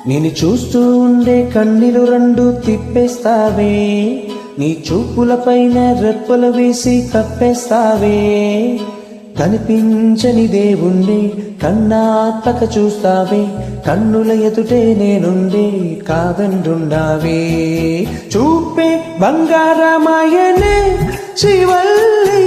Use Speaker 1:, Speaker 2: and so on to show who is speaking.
Speaker 1: నేను చూస్తూ ఉండే కన్నీలు రెండు తిప్పేస్తావే, నీ చూపుల పైన రెప్పలు వేసి కప్పేస్తావే. కనిపించని దేవుణ్ణి కన్నాపక చూస్తావే, కన్నుల ఎదుటే నేనుండే కాదండుండావే. చూపే బంగారమాయనే శ్రీవల్లి